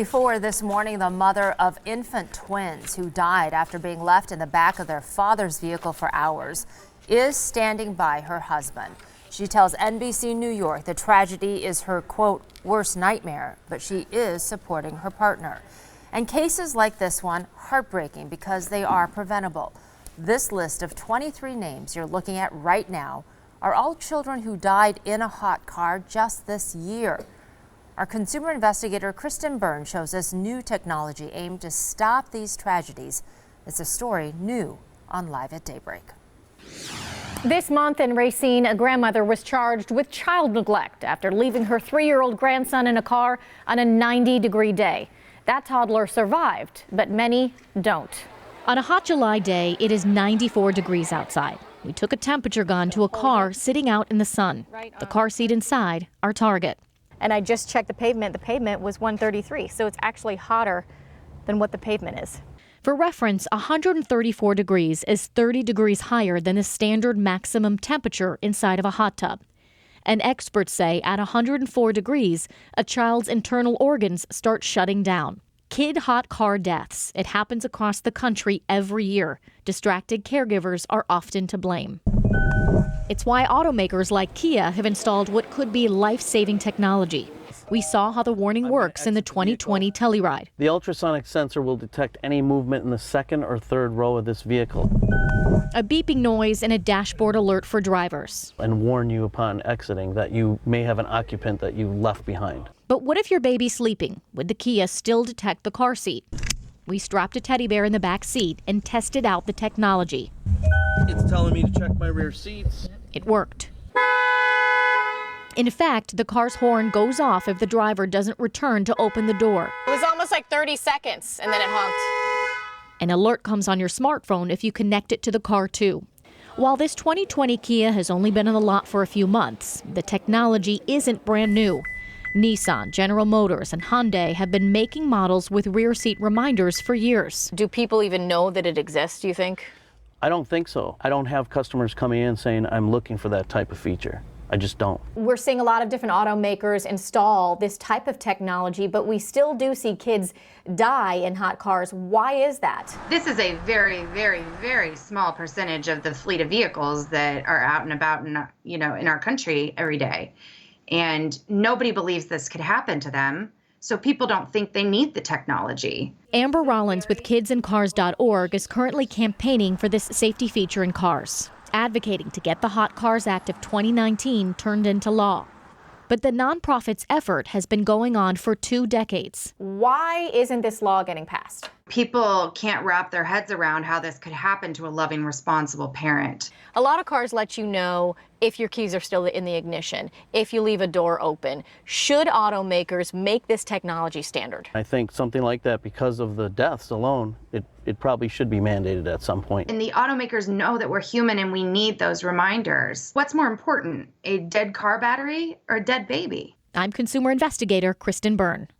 6:44 this morning, the mother of infant twins who died after being left in the back of their father's vehicle for hours is standing by her husband. She tells NBC New York the tragedy is her, quote, worst nightmare, but she is supporting her partner. And cases like this one, heartbreaking because they are preventable. This list of 23 names you're looking at right now are all children who died in a hot car just this year. Our consumer investigator Kristen Byrne shows us new technology aimed to stop these tragedies. It's a story new on Live at Daybreak. This month in Racine, a grandmother was charged with child neglect after leaving her 3-year-old grandson in a car on a 90-degree day. That toddler survived, but many don't. On a hot July day, it is 94 degrees outside. We took a temperature gun to a car sitting out in the sun. The car seat inside, our target. And I just checked the pavement. The pavement was 133, so it's actually hotter than what the pavement is. For reference, 134 degrees is 30 degrees higher than the standard maximum temperature inside of a hot tub. And experts say at 104 degrees, a child's internal organs start shutting down. Kid hot car deaths. It happens across the country every year. Distracted caregivers are often to blame. It's why automakers like Kia have installed what could be life-saving technology. We saw how the warning works in the 2020 Telluride. The ultrasonic sensor will detect any movement in the second or third row of this vehicle. A beeping noise and a dashboard alert for drivers. And warn you upon exiting that you may have an occupant that you left behind. But what if your baby's sleeping? Would the Kia still detect the car seat? We strapped a teddy bear in the back seat and tested out the technology. It's telling me to check my rear seats. It worked. In fact, the car's horn goes off if the driver doesn't return to open the door. It was almost like 30 seconds, and then it honked. An alert comes on your smartphone if you connect it to the car, too. While this 2020 Kia has only been on the lot for a few months, the technology isn't brand new. Nissan, General Motors, and Hyundai have been making models with rear seat reminders for years. Do people even know that it exists, do you think? I don't think so. I don't have customers coming in saying I'm looking for that type of feature. I just don't. We're seeing a lot of different automakers install this type of technology, but we still do see kids die in hot cars. Why is that? This is a very, very, very small percentage of the fleet of vehicles that are out and about in our country every day. And nobody believes this could happen to them. So people don't think they need the technology. Amber Rollins with KidsInCars.org is currently campaigning for this safety feature in cars, advocating to get the Hot Cars Act of 2019 turned into law. But the nonprofit's effort has been going on for 2 decades. Why isn't this law getting passed? People can't wrap their heads around how this could happen to a loving, responsible parent. A lot of cars let you know if your keys are still in the ignition, if you leave a door open. Should automakers make this technology standard? I think something like that, because of the deaths alone, it probably should be mandated at some point. And the automakers know that we're human and we need those reminders. What's more important, a dead car battery or a dead baby? I'm consumer investigator Kristen Byrne.